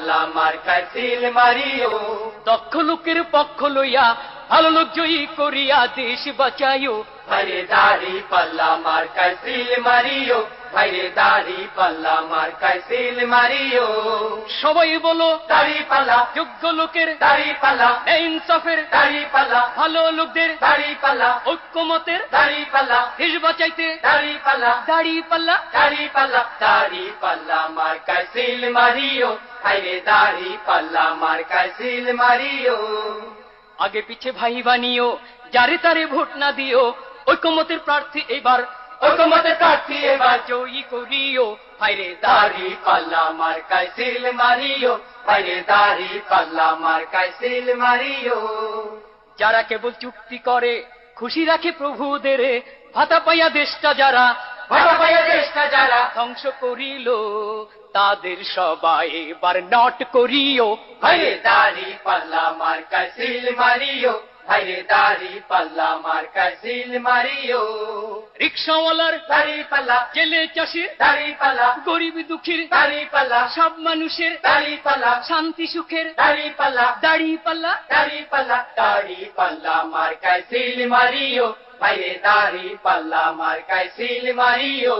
পাল্লা মার্কায় seal Mario. দক্ষ লোকের পক্ষ লইয়া ভালো লোক জয়ী করিয়া দেশ বাঁচাইও। ভাইরে দাড়ি পাল্লা মার্কায় সিল মারিও, ভাইরে দাড়ি পাল্লা মার্কায় সিল মারিও। সবাই বলো দাড়ি পাল্লা, যোগ্য লোকের দাড়ি পাল্লা, ইনসাফের দাড়ি পাল্লা, ভালো লোকদের দাড়ি পাল্লা, ঐক্যমতের দাড়ি পাল্লা, দেশ বাঁচাইতে দাড়ি পাল্লা, দাড়ি পাল্লা। দাড়ি পাল্লা, দাড়ি পাল্লা মার্কায় সিল মারিও, ভাইরে দাড়ি পাল্লা মার্কায় সিল মারিও। আগে পিছে ভাই বানিও, যারে তারে ভোট না দিও, ঐক্যমতের প্রার্থী এবার, ঐক্যমতের প্রার্থী এবার জয়ী করিও। ভাইরে দাড়ি পাল্লা মার্কায় সিল মারিও, ভাইরে দাড়ি পাল্লা মার্কায় সিল মারিও। যারা কেবল চুক্তি করে খুশি রাখে প্রভুদের, ভাতা পাইয়া দেশটা যারা, ভাতা পাইয়া দেশটা যারা ধ্বংস করিল, তাদের সবাই এবার নট করিও। ভাইরে দাড়ি পাল্লা মার্কায় সিল মারিও, ভাইরে দাড়ি পাল্লা মার্কায় সিল মারিও। রিক্সাওয়ালার দাড়ি পাল্লা, জেলে চাষির দাড়ি পাল্লা, গরিব দুঃখীর দাড়ি পাল্লা, সব মানুষের দাড়ি পাল্লা, শান্তি সুখের দাড়ি পাল্লা, দাড়ি পাল্লা। দাড়ি পাল্লা, দাড়ি পাল্লা মার্কায় সিল মারিও, ভাইরে দাড়ি পাল্লা মার্কায় সিল মারিও।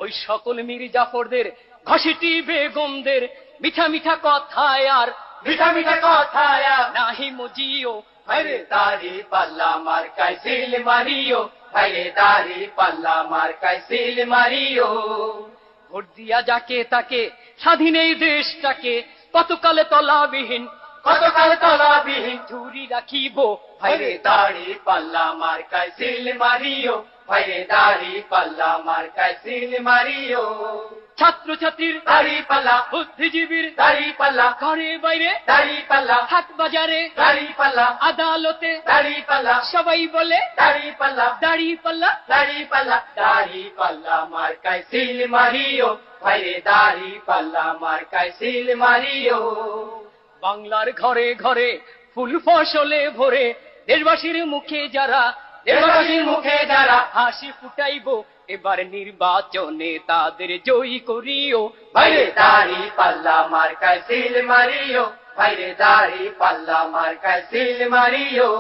ওই সকল মীর জাফরদের ঘসিটি বেগমদের মিঠা মিঠা কথায় আর মিঠা মিঠা কথায় নাহি মজিও। ভাইরে দাড়ি পাল্লা মার্কায় সিল মারিও, ভাইরে দাড়ি পাল্লা মার্কায় সিল মারিও। ভোট দিয়া যাকে তাকে স্বাধীন এই দেশটাকে কতকালে তলাবিহীন, কতকাল তলাবিহীন ঝুরি রাখিব। ভাইরে দাড়ি পাল্লা মার্কায় সিল মারিও, ভাইরে দাড়ি পাল্লা মার্কায় সিল মারিও। ছাত্র ছাত্রীর দাড়ি পাল্লা, বুদ্ধিজীবীর দাড়ি পাল্লা, ঘরে বাইরে দাড়ি পাল্লা, হাট বাজারে দাড়ি পাল্লা, আদালতে দাড়ি পাল্লা, সবাই বলে দাড়ি পাল্লা, দাড়ি পাল্লা। দাড়ি পাল্লা, দাড়ি পাল্লা মার্কায় সিল মারিও, ভাইরে দাড়ি পাল্লা মার্কায় সিল মারিও। বাংলার ঘরে ঘরে ফুল ফসলে ভরে দেশবাসীর মুখে যারা, দেশবাসীর মুখে যারা হাসি ফুটাইব, এবার নির্বাচনে তাদের জয়ী করিও। ভাইরে দাড়ি পাল্লা মার্কায় সিল মারিও, ভাইরে দাড়ি পাল্লা মার্কায় সিল মারিও।